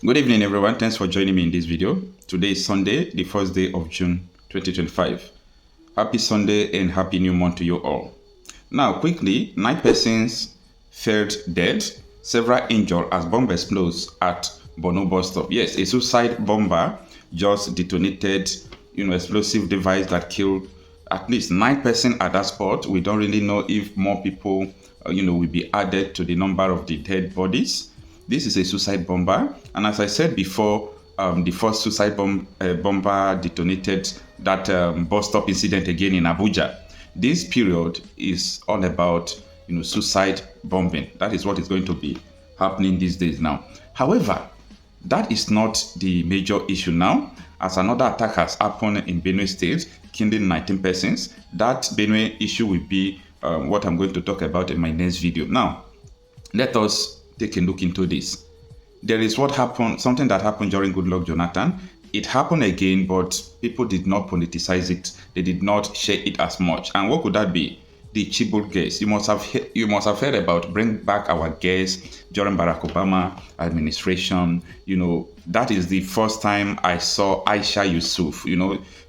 Good evening, everyone. Thanks for joining me in this video. Today is Sunday, the first day of June 2025. Happy Sunday and happy new month to you all. Now, quickly, 9 persons fared dead, several injured as bomb explodes at Borno bus stop. Yes, a suicide bomber just detonated, explosive device that killed at least 9 persons at that spot. We don't really know if more people, will be added to the number of the dead bodies. This is a suicide bomber, and as I said before, the first suicide bomber detonated that bus stop incident again in Abuja. This period is all about suicide bombing. That is what is going to be happening these days now. However, that is not the major issue now, as another attack has happened in Benue State, killing 19 persons. That Benue issue will be what I'm going to talk about in my next video. Now, let us take a look into this. There is something that happened during Goodluck Jonathan. It happened again, but people did not politicize it. They did not share it as much. And what could that be? The Chibok girls. You must have heard about Bring Back Our Girls during Barack Obama administration. That is the first time I saw Aisha Yusuf,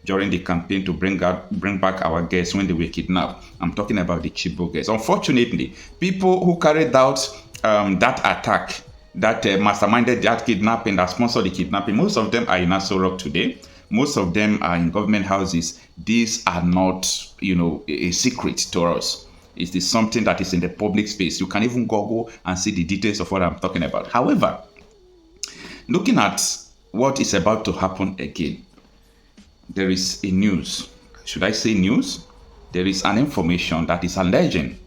during the campaign to bring back our girls when they were kidnapped. I'm talking about the Chibok girls. Unfortunately, people who carried out that attack, that masterminded that kidnapping, that sponsored the kidnapping, most of them are in Aso Rock today. Most of them are in government houses. These are not, a secret to us. It is something that is in the public space. You can even Google and see the details of what I'm talking about. However, looking at what is about to happen again, there is a news. Should I say news? There is an information that is alleging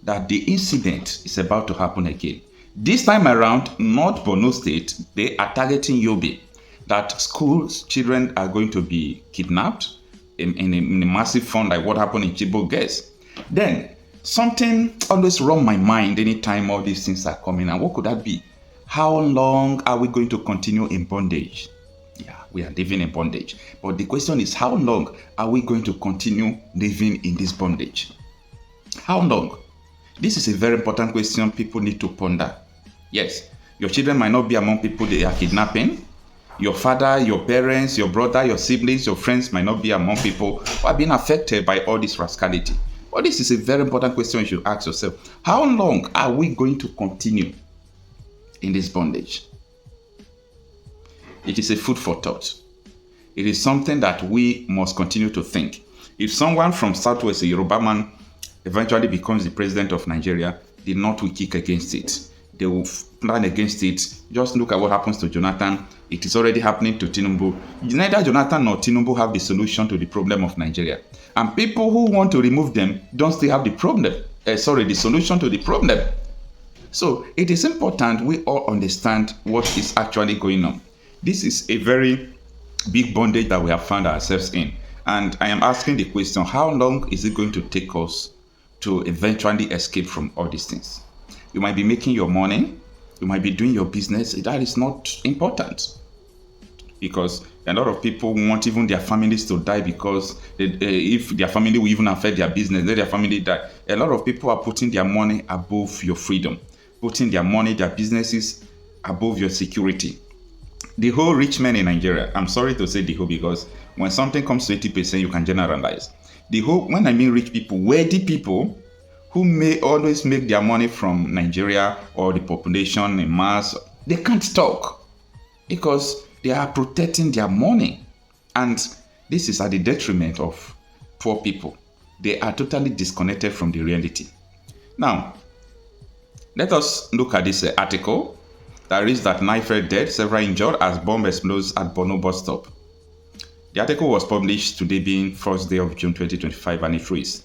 that the incident is about to happen again. This time around, North Borno State, they are targeting Yobe, that school children are going to be kidnapped in a massive fund like what happened in Chibok girls. Then, something always run my mind anytime all these things are coming. And what could that be? How long are we going to continue in bondage? Yeah, we are living in bondage. But the question is, how long are we going to continue living in this bondage? How long? This is a very important question people need to ponder. Yes, your children might not be among people they are kidnapping. Your father, your parents, your brother, your siblings, your friends might not be among people who are being affected by all this rascality. But this is a very important question you should ask yourself. How long are we going to continue in this bondage? It is a food for thought. It is something that we must continue to think. If someone from Southwest, a Yoruba man, eventually becomes the president of Nigeria, the North will kick against it. They will plan against it. Just look at what happens to Jonathan. It is already happening to Tinubu. Neither Jonathan nor Tinubu have the solution to the problem of Nigeria. And people who want to remove them don't still have the solution to the problem. So it is important we all understand what is actually going on. This is a very big bondage that we have found ourselves in. And I am asking the question, how long is it going to take us to eventually escape from all these things? You might be making your money, you might be doing your business. That is not important, because a lot of people want even their families to die, because if their family will even affect their business, let their family die. A lot of people are putting their money above your freedom, putting their money, their businesses above your security. The whole rich men in Nigeria, I'm sorry to say the whole, because when something comes to 80%, you can generalize. When I mean rich people, wealthy people who may always make their money from Nigeria or the population in mass, they can't talk because they are protecting their money. And this is at the detriment of poor people. They are totally disconnected from the reality. Now, let us look at this article that reads that 9 fell dead, several injured as bomb explodes at Borno bus stop. The article was published today being first day of June 2025, and it reads,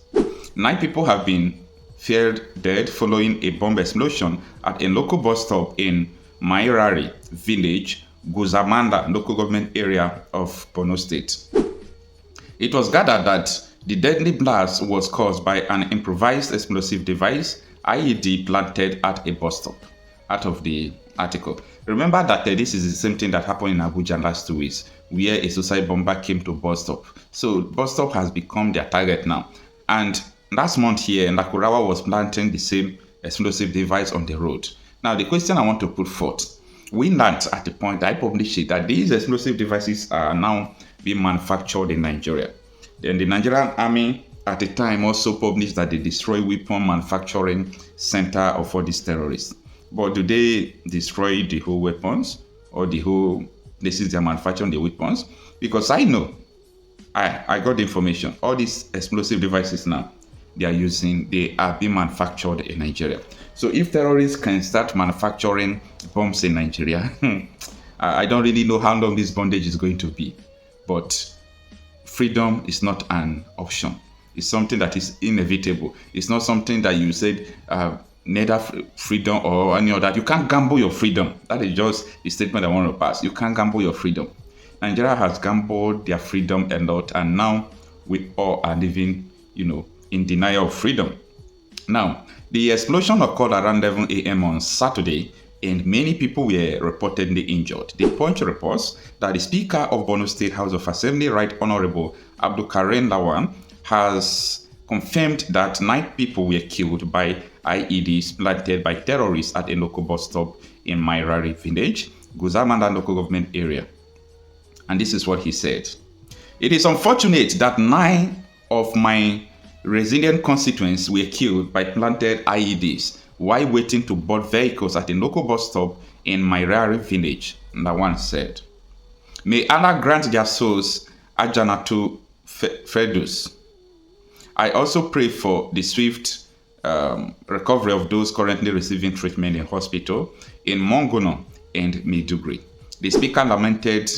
9 people have been feared dead following a bomb explosion at a local bus stop in Mairari village, Guzamala local government area of Borno State. It was gathered that the deadly blast was caused by an improvised explosive device, IED, planted at a bus stop. Out of the article. Remember that this is the same thing that happened in Abuja last 2 weeks, where a suicide bomber came to bus stop. So bus stop has become their target now. And last month here, Nakurawa was planting the same explosive device on the road. Now, the question I want to put forth, We learned at the point I published it that these explosive devices are now being manufactured in Nigeria. Then the Nigerian army at the time also published that they destroy weapon manufacturing center of all these terrorists. But do they destroy the whole weapons or the whole places they are manufacturing the weapons? Because I know, I got the information. All these explosive devices now they are being manufactured in Nigeria. So if terrorists can start manufacturing bombs in Nigeria, I don't really know how long this bondage is going to be. But freedom is not an option. It's something that is inevitable. It's not something that you said neither freedom or any other. You can't gamble your freedom. That is just the statement I want to pass. You can't gamble your freedom. Nigeria has gambled their freedom a lot, and now we all are living, in denial of freedom. Now, the explosion occurred around 11 a.m. on Saturday, and many people were reportedly injured. The Punch reports that the Speaker of Borno State House of Assembly, Right Honorable Abdulkarim Lawan, has confirmed that 9 people were killed by IEDs planted by terrorists at a local bus stop in Mairari village, Guzamala local government area. And this is what he said. It is unfortunate that 9 of my resilient constituents were killed by planted IEDs while waiting to board vehicles at a local bus stop in Mairari village, Lawan said. May Allah grant their souls Ajanatu Ferdus. I also pray for the swift recovery of those currently receiving treatment in hospital in Mongono and Maiduguri. The speaker lamented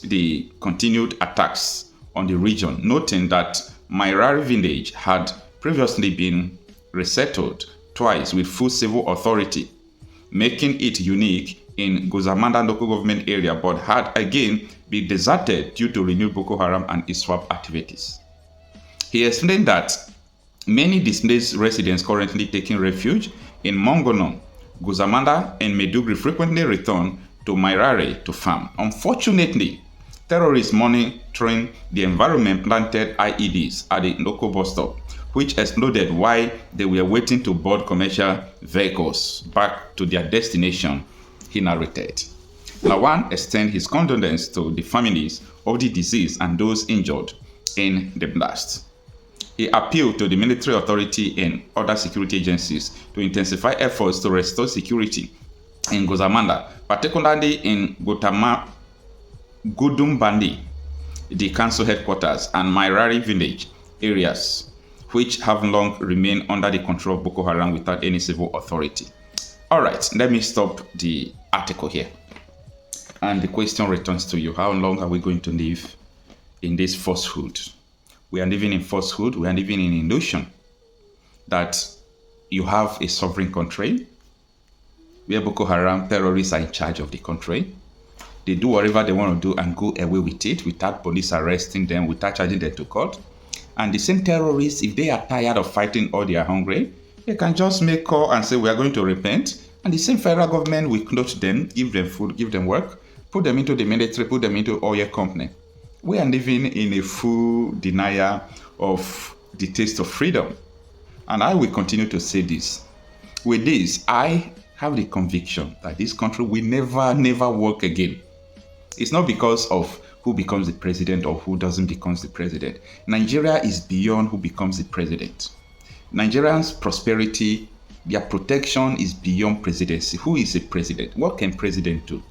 the continued attacks on the region, noting that Mairari village had previously been resettled twice with full civil authority, making it unique in Guzamala local government area, but had again been deserted due to renewed Boko Haram and ISWAP activities. He explained that many displaced residents currently taking refuge in Mongono, Guzamala, and Maiduguri frequently return to Mairari to farm. Unfortunately, terrorists monitoring the environment planted IEDs at the local bus stop, which exploded while they were waiting to board commercial vehicles back to their destination, he narrated. Lawan extended his condolences to the families of the deceased and those injured in the blast. He appealed to the military authority and other security agencies to intensify efforts to restore security in Guzamala, particularly in Gudumbandi, the council headquarters, and Mairari village areas, which have long remained under the control of Boko Haram without any civil authority. All right, let me stop the article here. And the question returns to you. How long are we going to live in this falsehood? We are living in falsehood. We are living in illusion that you have a sovereign country where Boko Haram terrorists are in charge of the country. They do whatever they want to do and go away with it without police arresting them, without charging them to court. And the same terrorists, if they are tired of fighting or they are hungry, they can just make call and say, we are going to repent. And the same federal government will clothe them, give them food, give them work, put them into the military, put them into oil company. We are living in a full denial of the taste of freedom. And I will continue to say this. With this, I have the conviction that this country will never work again. It's not because of who becomes the president or who doesn't become the president. Nigeria is beyond who becomes the president. Nigerians' prosperity, their protection is beyond presidency. Who is a president? What can president do?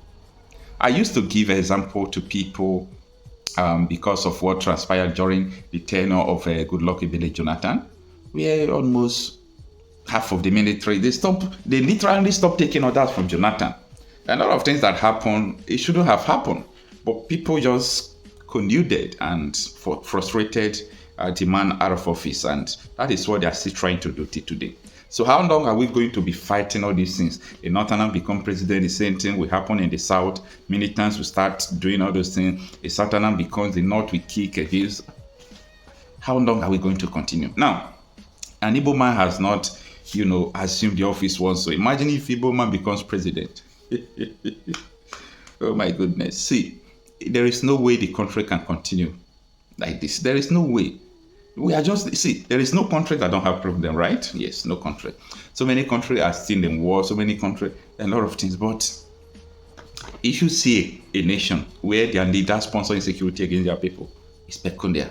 I used to give an example to people because of what transpired during the tenure of Goodluck Ebele Jonathan, where almost half of the military, they literally stopped taking orders from Jonathan. A lot of things that happened, it shouldn't have happened, but people just colluded and frustrated the man out of office, and that is what they are still trying to do today. So how long are we going to be fighting all these things? A Northerner become president, the same thing will happen in the South. Militants will start doing all those things. A Southerner becomes the North will kick against. How long are we going to continue? Now, an Igbo man has not, assumed the office once. So imagine if Igbo man becomes president. Oh my goodness. See, there is no way the country can continue like this. There is no way. There is no country that don't have problem, right? Yes, no country. So many countries are still in war, so many countries, a lot of things. But if you see a nation where their leaders sponsor insecurity against their people, it's peculiar.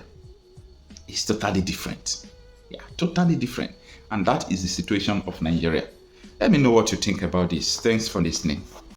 It's totally different. Yeah, totally different. And that is the situation of Nigeria. Let me know what you think about this. Thanks for listening.